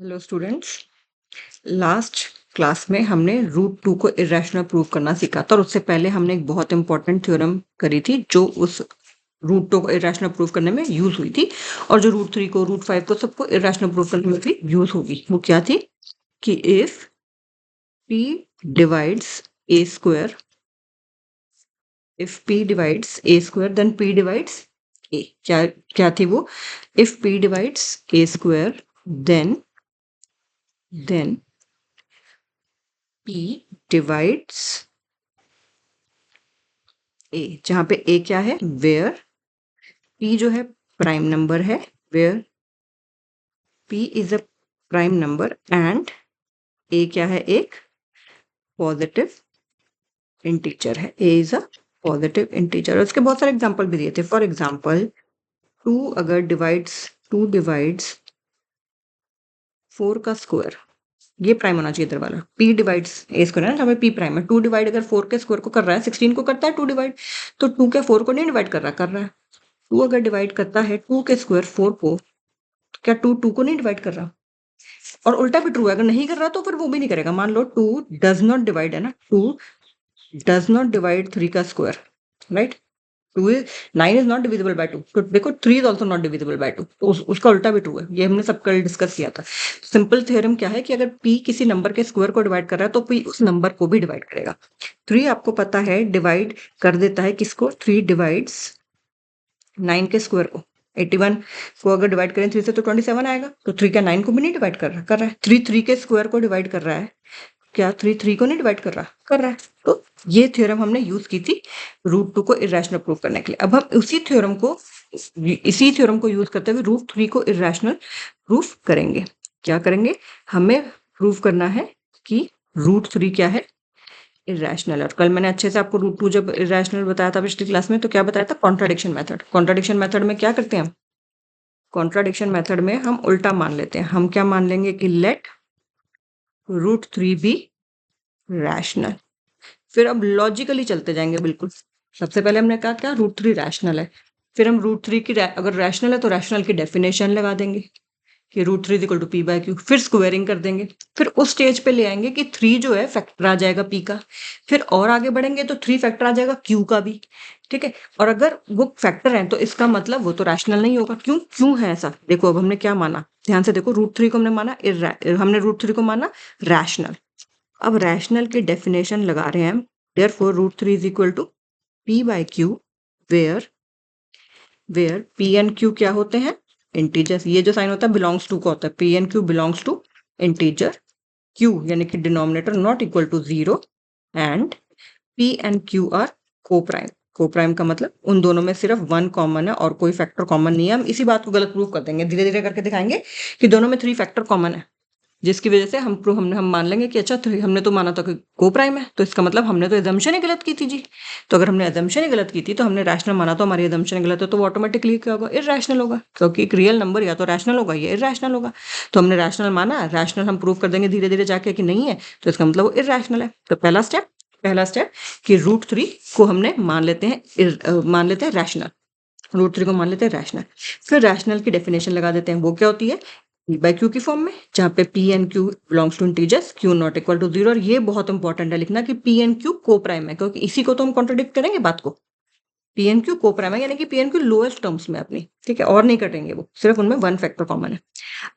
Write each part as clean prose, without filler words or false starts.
Hello students. Last class में हमने root two को इरेशनल प्रूव करना सीखा था और उससे पहले हमने एक बहुत इंपॉर्टेंट थ्योरम करी थी जो उस रूट टू को इरेशनल प्रूव करने में यूज हुई थी और जो रूट थ्री को रूट फाइव को सबको इरेशनल प्रूव करने में भी यूज होगी। वो क्या थी कि if p divides a square, if p divides a square then p divides a। क्या क्या थी वो? if p divides a square then p divides a, जहां पे a क्या है, वेयर p जो है प्राइम नंबर है, where p is a prime number and a क्या है, एक पॉजिटिव इंटीजर है। a is a positive integer. उसके बहुत सारे एग्जांपल भी दिए थे। फॉर एग्जांपल टू डिवाइड्स 4 का स्क्वायर, ये प्राइम होना चाहिए इधर वाला। p डिवाइड्स a स्क्वायर है ना, जहाँ पे p प्राइम है। 2 डिवाइड अगर 4 के स्क्वायर को कर रहा है, 16 को करता है 2 डिवाइड, तो 2 क्या 4 को नहीं डिवाइड कर रहा? कर रहा है। 2 अगर डिवाइड करता है 2 के स्क्वायर 4 को, तो क्या 2 को नहीं डिवाइड कर रहा? और उल्टा भी ट्रू है, अगर नहीं कर रहा तो फिर वो भी नहीं करेगा। मान लो 2 डज नॉट डिवाइड है ना, 2 डज नॉट डिवाइड 3 का square, right? 2 is 9 is not divisible by 2, तो देखो 3 is also not divisible by 2, तो उसका उल्टा भी ट्रू है। ये हमने सब कल डिस्कस किया था। सिंपल थ्योरम क्या है कि अगर p किसी नंबर के स्क्वायर को डिवाइड कर रहा है तो p उस नंबर को भी डिवाइड करेगा। 3 आपको पता है डिवाइड कर देता है किसको? 3 डिवाइड्स 9 के स्क्वायर को। 81 को अगर डिवाइड करें 3 से तो 27 आएगा। तो 3 क्या 9 को भी नहीं डिवाइड कर रहा? कर रहा है। 3 के स्क्वायर को डिवाइड कर रहा है, क्या 3 को नहीं डिवाइड कर रहा? कर रहा है। तो ये थ्योरम हमने यूज की थी रूट टू को इरेशनल प्रूव करने के लिए। अब हम इसी थ्योरम को यूज करते हुए रूट थ्री को इरेशनल प्रूफ करेंगे। क्या करेंगे? हमें प्रूव करना है कि रूट थ्री क्या है, इरेशनल। और कल मैंने अच्छे से आपको रूट टू जब इरेशनल बताया था पिछली क्लास में, तो क्या बताया था? Contradiction method. कॉन्ट्राडिक्शन मेथड में क्या करते हैं हम? कॉन्ट्राडिक्शन मेथड में हम उल्टा मान लेते हैं। हम क्या मान लेंगे कि let root three be rational. फिर अब लॉजिकली चलते जाएंगे बिल्कुल। सबसे पहले हमने कहा क्या रूट थ्री रैशनल है। फिर हम रूट थ्री की अगर रैशनल है तो रैशनल की डेफिनेशन लगा देंगे कि root three is equal to P by Q. फिर स्क्वेयरिंग कर देंगे। फिर उस स्टेज पे ले आएंगे कि 3 जो है फैक्टर आ जाएगा पी का। फिर और आगे बढ़ेंगे तो 3 फैक्टर आ जाएगा क्यू का भी। ठीक है। और अगर वो फैक्टर है तो इसका मतलब वो तो रैशनल नहीं होगा। क्यों क्यों है ऐसा? देखो अब हमने क्या माना, ध्यान से देखो। रूट थ्री को हमने माना हमने रूट थ्री को माना रैशनल। अब रैशनल की डेफिनेशन लगा रहे हैं हम। Therefore root three is equal to P by Q, where P and Q क्या होते हैं? इंटीजर्स। ये जो साइन होता है बिलोंग्स टू का होता है। P and Q belongs to integer. Q यानी कि denominator not equal to 0 and P and Q are coprime. Coprime का मतलब उन दोनों में सिर्फ 1 कॉमन है और कोई फैक्टर कॉमन नहीं है। हम इसी बात को गलत प्रूव कर देंगे, धीरे धीरे करके दिखाएंगे कि दोनों में 3 फैक्टर कॉमन है, जिसकी वजह से हम मान लेंगे कि अच्छा हमने तो माना था कि को प्राइम है, तो इसका मतलब हमने तो एजम्पशन ही गलत की थी जी। तो अगर हमने एजम्पशन ही गलत की थी तो हमने रैशनल माना, तो हमारी एजम्पशन गलत है, तो वो ऑटोमेटिकली क्या होगा? इरैशनल होगा। क्योंकि एक रियल नंबर या तो रैशनल होगा या इरैशनल होगा। तो हमने रैशनल माना, रैशनल हम प्रूव कर देंगे धीरे धीरे जाके कि नहीं है, तो इसका मतलब वो इरैशनल है। तो पहला स्टेप कि रूट थ्री को हमने मान लेते हैं रैशनल। रूट थ्री को मान लेते हैं रैशनल। फिर रैशनल की डेफिनेशन लगा देते हैं। वो क्या होती है? पी बाय क्यू की फॉर्म में, जहाँ पे p and Q belongs to integers, q not equal to 0। और ये बहुत इंपॉर्टेंट है लिखना कि पी एंड क्यू को प्राइम है, क्योंकि इसी को तो हम कॉन्ट्रोडिक्ट करेंगे बात को। पी एंड क्यू को प्राइम है यानी कि p and Q lowest terms में अपनी, ठीक है, और नहीं कटेंगे वो, सिर्फ उनमें 1 फैक्टर कॉमन है।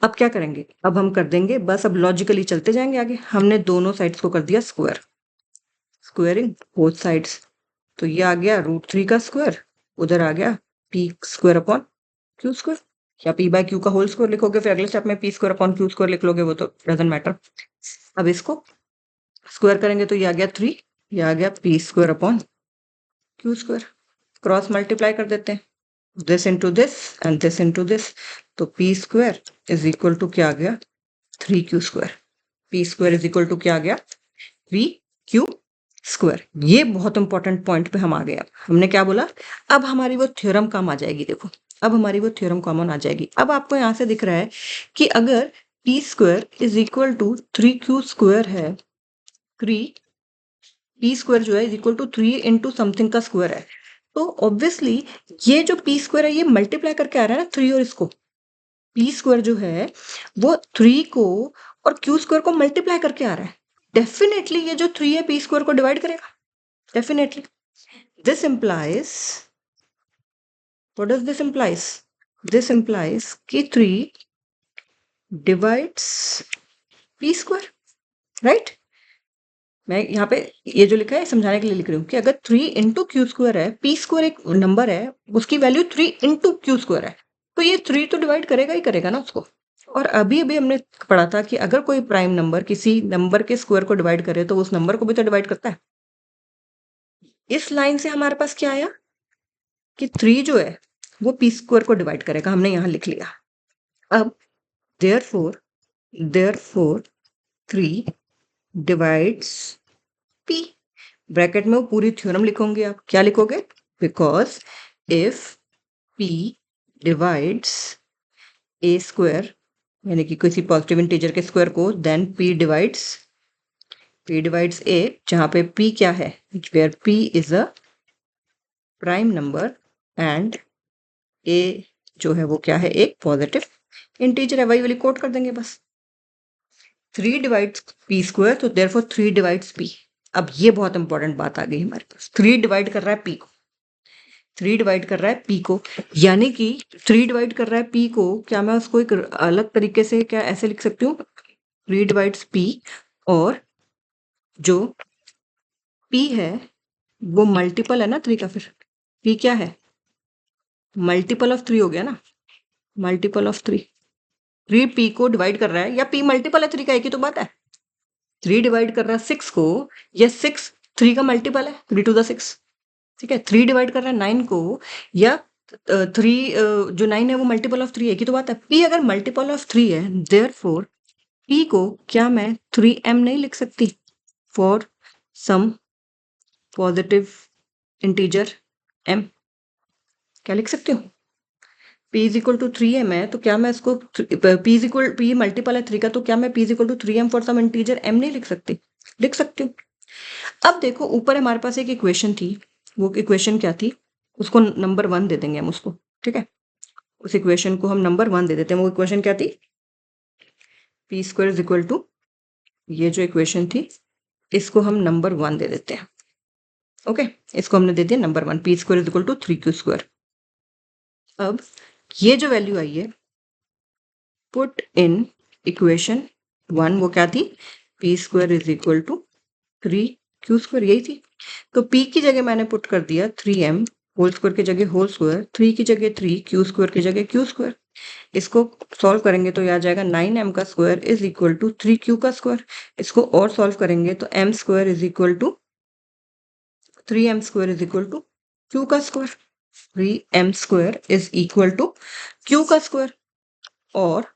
अब क्या करेंगे? अब हम कर देंगे बस, अब लॉजिकली चलते जाएंगे आगे। हमने दोनों साइड्स को कर दिया स्क्वायर, स्क्वेयरिंग बोथ साइड्स। तो ये आ गया रूट थ्री का स्क्वायर, उधर आ गया p square upon Q square, या पी बाय क्यू का होल स्क्वायर लिखोगे, फिर अगले स्टेप में P square upon Q square लिख लोगे, वो तो डजंट मैटर। अब इसको स्क्वायर करेंगे तो ये आ गया 3, ये आ गया p square upon Q square. Cross multiply कर देते हैं, this into this and this into this. तो p square is equal to क्या आ गया? 3 Q square. P square is equal to क्या आ गया? 3 क्यू स्क्वायर। ये बहुत इंपॉर्टेंट पॉइंट पे हम आ गए। अब हमने क्या बोला? अब हमारी वो थ्योरम काम आ जाएगी। देखो अब हमारी वो थ्योरम कॉमन आ जाएगी। अब आपको यहाँ से दिख रहा है कि अगर t square is equal to 3 Q square है, 3 स्क्वायर जो है is equal to 3 into something का स्क्वायर है, तो ऑब्वियसली ये जो पी स्क्वायर है ये मल्टीप्लाई करके आ रहा है ना 3 और इसको। पी स्क्वायर जो है वो 3 को और क्यू स्क्वायर को मल्टीप्लाई करके आ रहा है। डेफिनेटली ये जो 3 है पी स्क्वायर को डिवाइड करेगा, definitely. This implies, what does this implies? This implies कि 3 divides p square, right? मैं यहाँ पे ये जो लिखा है समझाने के लिए लिख रही हूँ कि अगर 3 इंटू क्यू स्क्वायर है, पी स्क्वायर एक नंबर है, उसकी वैल्यू 3 इंटू क्यू स्क्वायर है, तो ये 3 तो डिवाइड करेगा ही करेगा ना उसको। और अभी अभी हमने पढ़ा था कि अगर कोई प्राइम नंबर किसी नंबर के स्क्वायर को डिवाइड करे तो उस नंबर को भी तो डिवाइड करता है। इस लाइन से हमारे पास क्या आया कि 3 जो है वो पी स्क्वायर को डिवाइड करेगा, हमने यहाँ लिख लिया। अब देयरफॉर 3 डिवाइड्स पी, ब्रैकेट में वो पूरी थ्योरम लिखोगे आप। क्या लिखोगे? Because if p divides a square यानी कि किसी पॉजिटिव इंटीजर के स्क्वायर को, देन पी डिवाइड्स ए, जहां पे पी क्या है, where p is a prime number and a जो है वो क्या है, एक पॉजिटिव इंटीजर है। वही वाली कोट कर देंगे बस। 3 डिवाइड्स पी स्क्वायर, तो देयरफॉर 3 डिवाइड्स पी। अब ये बहुत इंपॉर्टेंट बात आ गई हमारे पास। 3 डिवाइड कर रहा है पी को, 3 डिवाइड कर रहा है पी को, यानी कि 3 डिवाइड कर रहा है पी को। क्या मैं उसको एक अलग तरीके से क्या ऐसे लिख सकती हूँ? 3 डिवाइड्स पी, और जो पी है वो मल्टीपल है ना 3 का। फिर पी क्या है? मल्टीपल ऑफ 3 हो गया ना, मल्टीपल ऑफ 3। 3 पी को डिवाइड कर रहा है, या पी मल्टीपल है 3 का, एक ही तो बात है। 3 डिवाइड कर रहा है 6 को, या 6 3 का मल्टीपल है, 3 टू द 6। ठीक है, 3 डिवाइड कर रहा है 9 को, या 3 जो 9 है वो मल्टीपल ऑफ 3 है, एक ही तो बात है। पी अगर मल्टीपल ऑफ 3 है, देयरफॉर पी को क्या मैं 3m नहीं लिख सकती for some positive integer m? क्या लिख सकती हूँ? p is equal to 3m है, तो क्या मैं इसको p मल्टीपल है 3 का, तो क्या मैं p is equal to 3m for some integer m नहीं लिख सकती? लिख सकती हूँ। अब देखो ऊपर हमारे पास एक इक्वेशन थी, वो इक्वेशन क्या थी? उसको नंबर 1 दे देंगे हम उसको। ठीक है, उस इक्वेशन को हम नंबर 1 दे देते हैं। वो इक्वेशन क्या थी? P square is equal to, ये जो इक्वेशन थी इसको हम नंबर 1 दे देते हैं। ओके, इसको हमने दे दिया number 1, p square is equal to 3q square. अब ये जो वैल्यू आई है, पुट इन इक्वेशन 1, वो क्या थी? P square is equal to 3q square, यही थी। तो p की जगह मैंने पुट कर दिया 3m, होल स्क्वायर की जगह होल स्क्वायर, 3 की जगह 3, क्यू स्क्वायर की जगह क्यू स्क्वायर। इसको सॉल्व करेंगे तो ये आ जाएगा 9m का square is equal to 3q का स्क्वायर। इसको और सॉल्व करेंगे तो m square is equal to 3m square is equal to q का square. 3m square is equal to q का स्क्वायर। और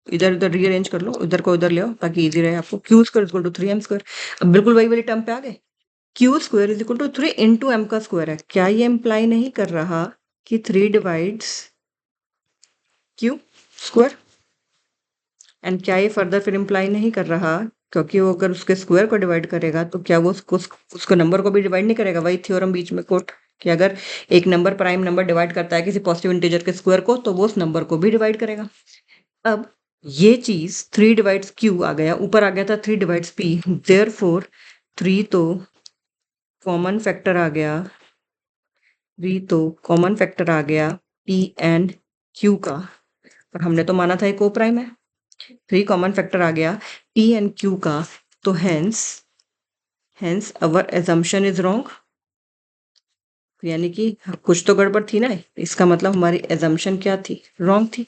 इधर उधर रीअरेंज कर लो, इधर को इधर ले आओ ताकि इजी रहे आपको। q square is equal to 3m square. अब बिल्कुल वही वाली टर्म पे आ गए। q square is equal to 3 into m का स्क्वायर है। क्या ये इम्प्लाई नहीं कर रहा कि 3 डिवाइड्स q स्क्वायर? एंड क्या ये फर्दर फिर इम्प्लाई नहीं कर रहा, क्योंकि वो अगर उसके स्क्वायर को डिवाइड करेगा तो क्या वो उसको नंबर को भी डिवाइड नहीं करेगा? वही थ्योरम बीच में कोट कि अगर एक नंबर प्राइम नंबर डिवाइड करता है किसी पॉजिटिव इंटीजर के स्क्वायर को, तो वो उस नंबर को भी डिवाइड करेगा। अब ये चीज 3 डिवाइड्स q आ गया, ऊपर आ गया था 3 डिवाइड्स p, देयरफॉर 3 तो कॉमन फैक्टर आ गया, 3 तो कॉमन फैक्टर आ गया p एंड q का, और हमने तो माना था ये कोप्राइम है। 3 कॉमन फैक्टर आ गया p एंड q का, तो hence our assumption is wrong, यानी कि कुछ तो गड़बड़ थी ना। इसका मतलब हमारी एजम्पशन क्या थी? रॉन्ग थी।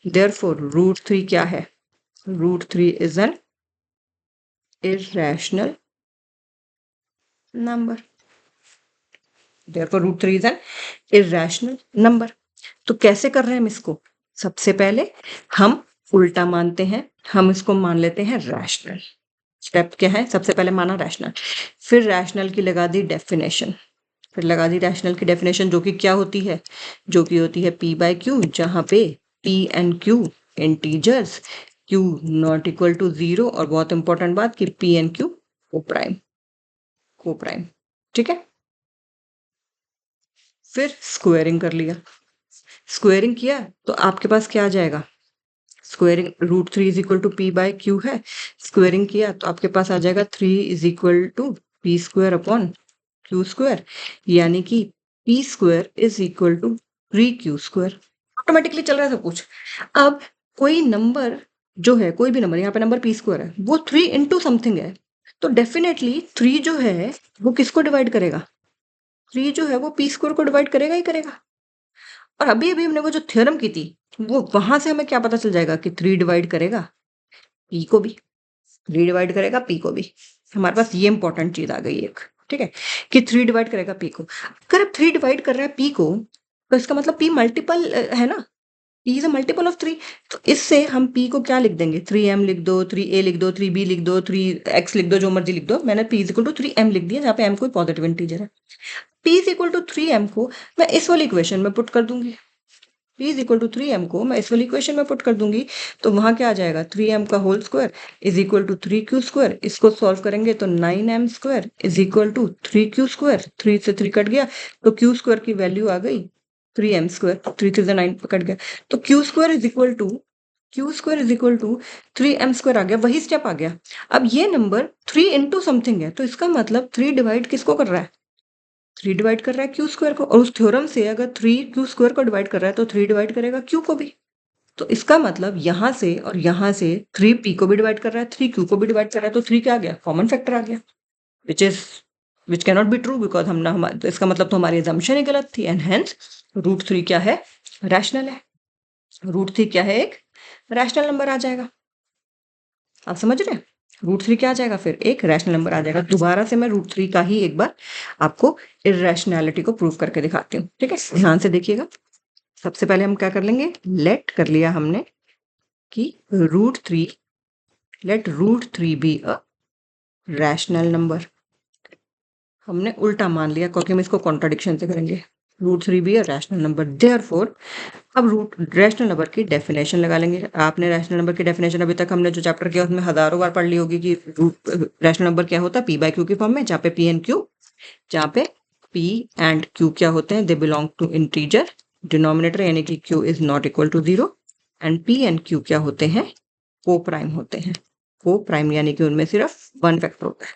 देयरफॉर रूट 3 क्या है? Root 3 is an irrational number. Therefore root 3 is an irrational number. तो कैसे कर रहे हैं हम इसको? सबसे पहले हम उल्टा मानते हैं, हम इसको मान लेते हैं रैशनल। स्टेप क्या है? सबसे पहले माना रैशनल, फिर रैशनल की लगा दी डेफिनेशन, फिर लगा दी रैशनल की डेफिनेशन जो कि क्या होती है? जो कि होती है p बाय q, जहां पे p and q integers, q not equal to 0, और बहुत इंपॉर्टेंट बात कि p एंड q को प्राइम। ठीक है, फिर स्क्वायरिंग कर लिया। स्क्वायरिंग किया तो आपके पास क्या आ जाएगा, squaring √3 is equal to P by Q है, स्क्वायरिंग किया तो आपके पास आ जाएगा 3 is equal to P square upon Q square, यानी कि P square is equal to 3 Q square. Automatically चल रहा है सब कुछ। अब कोई नंबर जो है, कोई भी नंबर, यहाँ पे नंबर पी स्क्वायर है, वो 3 इंटू समथिंग है, तो डेफिनेटली 3 जो है वो किसको डिवाइड करेगा, 3 जो है वो पी स्क्वायर को डिवाइड करेगा ही करेगा। और अभी अभी हमने वो जो थ्योरम की थी, वो वहां से हमें क्या पता चल जाएगा कि 3 डिवाइड करेगा पी को भी, 3 डिवाइड करेगा पी को भी। हमारे पास ये इंपॉर्टेंट चीज आ गई एक, ठीक है, कि 3 डिवाइड करेगा पी को। अगर अब 3 डिवाइड कर रहा है पी को, तो इसका मतलब पी मल्टीपल है ना, P is a multiple of 3। तो इससे हम पी को क्या लिख देंगे, 3m लिख दो, 3a लिख दो, 3b लिख दो, 3x लिख दो, जो मर्जी लिख दो। मैंने p is equal to 3m लिख दिया, जहाँ पे m कोई पॉजिटिव इंटीजर है। p is equal to 3m को मैं इस वाली इक्वेशन में पुट कर दूंगी, p is equal to 3m को मैं इस वाली इक्वेशन में पुट कर दूंगी, तो वहां क्या आ जाएगा, 3m का whole square is equal to 3q square. इसको सॉल्व करेंगे तो 9m square is equal to 3q square, 3 से 3 कट गया तो q स्क्वायर की वैल्यू आ गई 3m स्क्वायर, 3 3 से 9 कट गया, तो q square is equal to 3m square आ गया, वही स्टेप आ गया। अब ये नंबर 3 इंटू समथिंग है, तो इसका मतलब 3 डिवाइड किसको कर रहा है, 3 डिवाइड कर रहा है क्यू स्क्वायर को, और उस थ्योरम से अगर 3 क्यू स्क्वायर को डिवाइड कर रहा है तो 3 डिवाइड करेगा क्यू को भी। तो इसका मतलब यहाँ से और यहाँ से 3 पी को भी डिवाइड कर रहा है, 3 क्यू को भी डिवाइड कर रहा है, तो 3 क्या आ गया, कॉमन फैक्टर आ गया, which cannot be true, because हम तो इसका मतलब तो हमारी assumption ही गलत थी, एंड हेंस √3 क्या है, रैशनल है। √3 क्या है, एक रैशनल नंबर आ जाएगा। आप समझ रहे हैं, √3 क्या आ जाएगा, फिर एक रैशनल नंबर आ जाएगा। दोबारा से मैं √3 का ही एक बार आपको इरेशनैलिटी को प्रूव करके दिखाती हूँ, ठीक है, ध्यान से देखिएगा। सबसे पहले हम क्या कर लेंगे, लेट कर लिया हमने कि √3, let √3 be a rational number. हमने उल्टा मान लिया क्योंकि हम इसको कॉन्ट्राडिक्शन से करेंगे, √3 be a rational number, therefore अब रैशनल नंबर की डेफिनेशन लगा लेंगे। आपने रैशनल नंबर की डेफिनेशन अभी तक हमने जो चैप्टर किया उसमें हजारों बार पढ़ ली होगी कि रैशनल नंबर क्या होता है, पी बाय क्यू की फॉर्म में, जहाँ पे पी एंड क्यू, जहाँ पे पी एंड क्यू क्या होते हैं, they belong to integer denominator, यानी कि q is not equal to 0, and P and Q क्या होते हैं, को प्राइम होते हैं। को प्राइम यानी कि उनमें सिर्फ 1 फैक्टर होता है।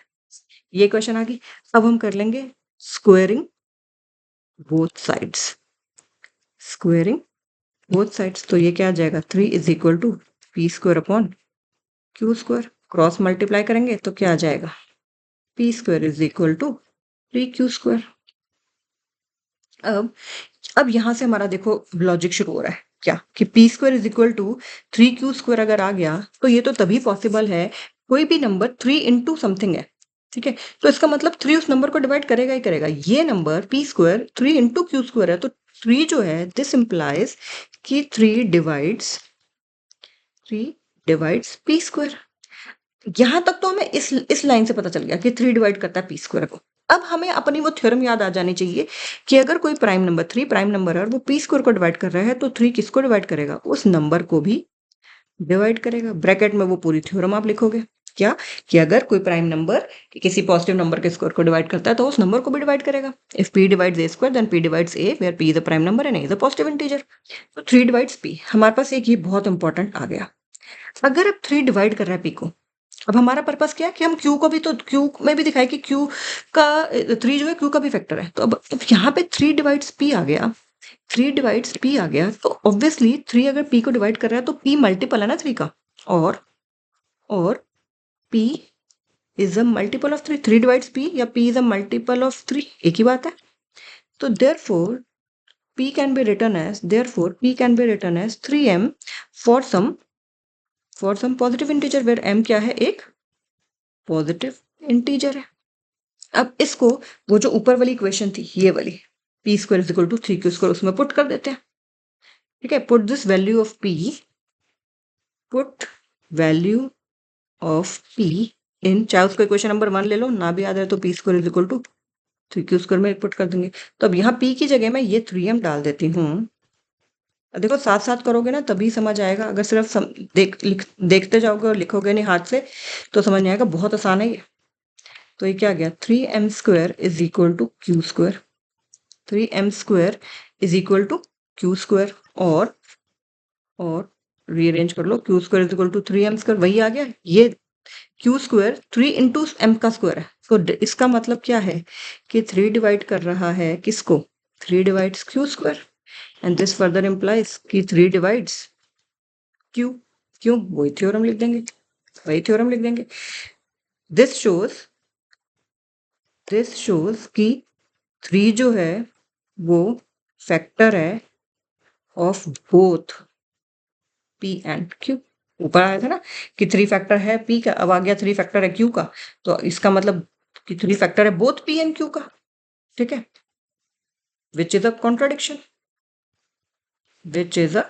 ये क्वेश्चन आ गई। अब हम कर लेंगे squaring both sides, squaring both sides, तो ये क्या आ जाएगा, 3 is equal to P square upon Q square, cross multiply करेंगे तो क्या आ जाएगा, p square is equal to 3q square. अब यहाँ से हमारा देखो लॉजिक शुरू हो रहा है, क्या कि P square is equal to 3q square अगर आ गया तो ये तो तभी पॉसिबल है, कोई भी नंबर 3 इंटू समथिंग है, ठीक है, तो इसका मतलब 3 उस नंबर को डिवाइड करेगा ही करेगा। ये number P square 3 into q square है, तो 3 जो है दिस इंप्लाइज कि 3 डिवाइड्स पी स्क्वायर। यहाँ तक तो हमें इस लाइन से पता चल गया कि 3 डिवाइड करता है पी स्क्वायर को। अब हमें अपनी वो थ्योरम याद आ जानी चाहिए कि अगर कोई प्राइम नंबर 3 प्राइम नंबर है और वो पी स्क्वायर को डिवाइड कर रहा है, तो 3 किसको डिवाइड करेगा, उस नंबर को भी डिवाइड करेगा। ब्रैकेट में वो पूरी थ्योरम आप लिखोगे, क्या कि अगर कोई प्राइम नंबर किसी पॉजिटिव नंबर के स्क्वायर को डिवाइड करता है तो उस नंबर को भी डिवाइड करेगा। If p divides a square then p divides a, where p is a prime number and a is a positive integer. तो 3 डिवाइड्स पी, हमारे पास एक ये बहुत इंपॉर्टेंट आ गया। अगर अब 3 डिवाइड कर रहा है पी को, अब हमारा पर्पस क्या है कि हम क्यू को भी, तो क्यू में भी दिखाए कि क्यू का 3 जो है क्यू का भी फैक्टर है, तो अब यहाँ पे 3 डिवाइड्स पी आ गया, 3 डिवाइड्स पी आ गया, तो ऑब्वियसली 3 अगर पी को डिवाइड कर रहा है तो पी मल्टीपल है ना 3 का, और p is a multiple of 3, 3 divides p या p is a multiple of 3, एक ही बात है। तो therefore p can be written as, therefore p can be written as 3m for some positive integer where m क्या है, एक positive integer है। अब इसको, वो जो ऊपर वाली इक्वेशन थी ये वाली, p square is equal to 3q square, उसमें पुट कर देते हैं, ठीक है। Put this value of p, put value of p in, चाहे उसको इक्वेशन नंबर 1 ले लो, ना भी याद है तो p square is equal to 3q square में पुट कर देंगे। तो अब यहाँ p की जगह मैं ये 3m डाल देती हूँ। देखो साथ साथ करोगे ना तभी समझ आएगा, अगर सिर्फ देखते जाओगे और लिखोगे नहीं हाथ से तो समझ नहीं आएगा, बहुत आसान है ये। तो ये क्या गया, 3m square is equal to q square, 3m square is equal to q square. और रीअरेंज कर लो, q square is equal to 3m², वही आ गया। ये क्यू स्क्वायर 3 इंटू एम का स्क्वायर है, तो इसका मतलब क्या है कि 3 डिवाइड कर रहा है किसको, 3 divides Q square, and this further implies कि 3 डिवाइड्स क्यू। क्यों, वही थ्योरम लिख देंगे, वही थ्योरम लिख देंगे। दिस शोज कि 3 जो है वो फैक्टर है of both P and Q. ऊपर आया था ना कि 3 फैक्टर है पी का, अब आ गया 3 फैक्टर है क्यू का, तो इसका मतलब कि 3 फैक्टर है बोथ पी एंड क्यू का, ठीक है। Which is a contradiction, which is a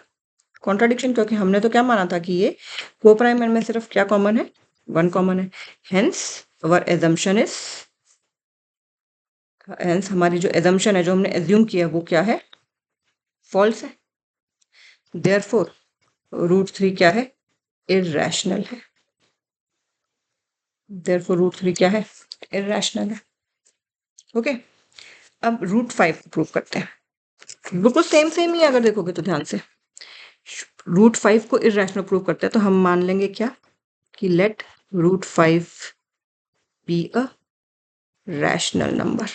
contradiction, क्योंकि हमने तो क्या माना था कि ये को प्राइम में सिर्फ क्या कॉमन है, 1 कॉमन है। Hence our assumption is, hence हमारी जो एजम्पशन है, जो हमने एज्यूम किया वो क्या है, फॉल्स है। देयरफॉर √3 क्या है, इरैशनल है। देयरफॉर √3 क्या है, इरैशनल है। ओके, अब √5 प्रूव करते हैं, बिल्कुल सेम ही अगर देखोगे तो ध्यान से। √5 को इरैशनल प्रूव करते हैं तो हम मान लेंगे क्या कि let √5 be a rational number.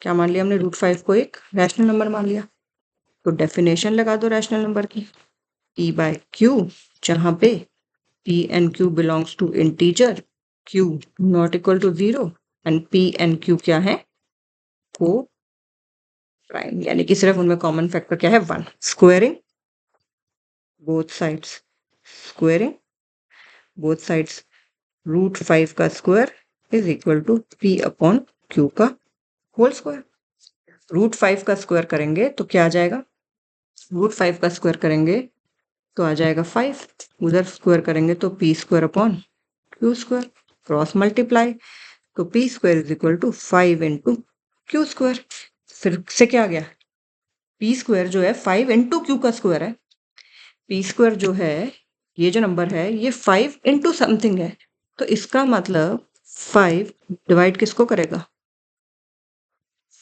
क्या मान लिया हमने, √5 को एक रैशनल नंबर मान लिया, तो डेफिनेशन लगा दो रैशनल नंबर की, p बाय क्यू, जहां पे p and q belongs to integer, q not equal to 0 and p and q क्या है, को प्राइम, यानी कि सिर्फ उनमें कॉमन फैक्टर क्या है, 1। Squaring both sides, squaring both sides, √5 का square is equal to p upon q का होल स्क्वायर। √5 का स्क्वायर करेंगे तो क्या आ जाएगा, √5 का स्क्वायर करेंगे तो आ जाएगा 5, उधर स्क्वायर करेंगे तो p square upon q square, cross multiply, तो p square is equal to 5 into q square. फिर से क्या आ गया, p स्क्वायर जो है 5 इंटू क्यू का स्क्वायर है, p स्क्वायर जो है ये जो नंबर है ये 5 इंटू समथिंग है, तो इसका मतलब 5 डिवाइड किसको करेगा,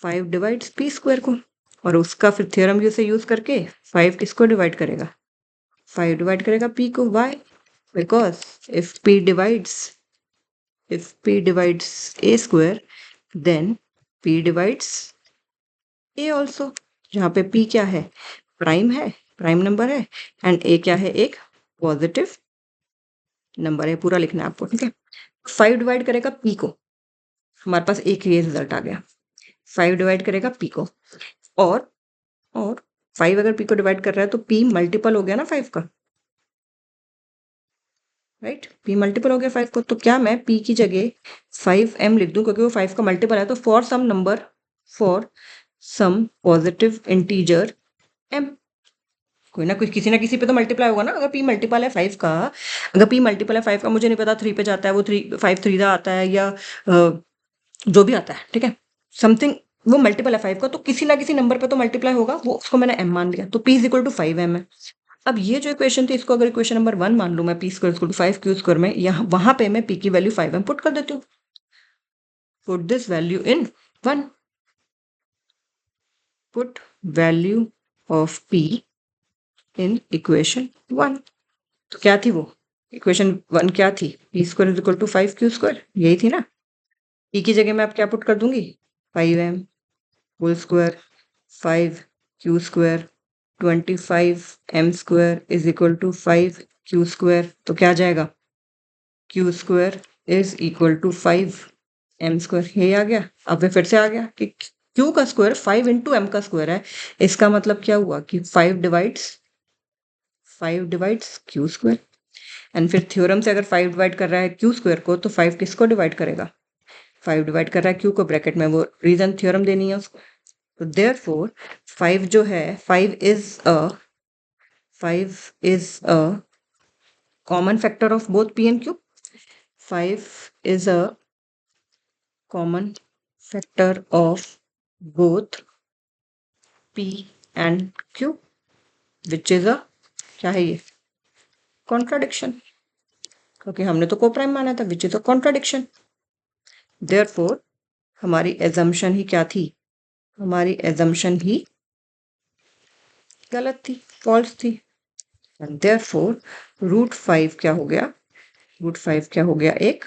5 डिवाइड्स p स्क्वायर को, और उसका फिर थ्योरम से यूज करके 5 किसको डिवाइड करेगा, 5 डिवाइड करेगा p को। why, because if p divides a square then p divides a also, जहाँ पे p क्या है, प्राइम है, प्राइम नंबर है, एंड a क्या है, एक पॉजिटिव नंबर है, पूरा लिखना है आपको, ठीक है। 5 डिवाइड करेगा p को, हमारे पास एक ये रिजल्ट आ गया, 5 डिवाइड करेगा p को, और 5 अगर p को डिवाइड कर रहा है तो p मल्टीपल हो गया ना 5 का, राइट, p मल्टीपल हो गया 5 को, तो क्या मैं p की जगह 5m लिख दूं, क्योंकि वो 5 का मल्टीपल है, तो for some positive integer m, कोई ना कोई किसी ना किसी पे तो मल्टीप्लाई होगा ना। अगर p मल्टीपल है 5 का, अगर p मल्टीपल है 5 का, मुझे नहीं पता 3 पे जाता है वो 5 3 आता है या जो भी आता है, ठीक है, समथिंग वो मल्टीपल है 5 का, तो किसी ना किसी नंबर पे तो मल्टीप्लाई होगा, वो उसको मैंने m मान लिया, तो p is equal to 5m है। अब ये जो इक्वेशन थी इसको अगर इक्वेशन नंबर 1 मान लूं मैं, p square equal to 5 q square में, यहाँ वहां पे मैं p की वैल्यू 5m पुट कर देती हूँ, put this value in 1, put value of p in equation 1, तो क्या थी वो इक्वेशन 1, क्या थी, p square is equal to 5 q square, यही थी ना। p की जगह मैं अब क्या पुट कर दूंगी, 5m whole square 5 q square 25m square is equal to 5 q square, तो क्या आ जाएगा, q square is equal to 5m square, यही आ गया। अब ये फिर से आ गया कि q का स्क्वायर 5 इंटू m का स्क्वायर है, इसका मतलब क्या हुआ कि 5 डिवाइड्स q स्क्वायर, एंड फिर थ्योरम से अगर 5 डिवाइड कर रहा है q स्क्वायर को, तो 5 किसको डिवाइड करेगा, 5 डिवाइड कर रहा है q को, ब्रैकेट में वो रीजन थ्योरम देनी है उसको, तो देयरफॉर 5 जो है 5 is a common factor of both p and q, 5 is a common factor of both p and q, which is a क्या है ये, कॉन्ट्राडिक्शन, क्योंकि हमने तो को प्राइम माना था, which is a contradiction. Therefore हमारी एजम्पशन ही क्या थी, हमारी एजम्पशन ही गलत थी, फॉल्स थी। एंड देयरफॉर रूट 5 क्या हो गया? रूट 5 क्या हो गया? एक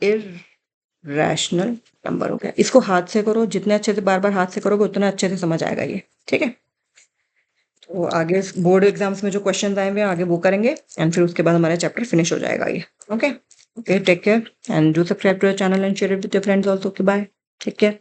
इरैशनल नंबर हो गया। इसको हाथ से करो, जितने अच्छे से बार-बार हाथ से करोगे उतना अच्छे से समझ आएगा ये, ठीक है? तो आगे बोर्ड एग्जाम्स में जो क्वेश्चंस आए हुए हैं आगे वो करेंगे एंड फिर उसके बाद हमारा चैप्टर फिनिश हो जाएगा ये। Okay, okay, take care and do subscribe to the channel and share it with your friends also. Okay, bye, take care.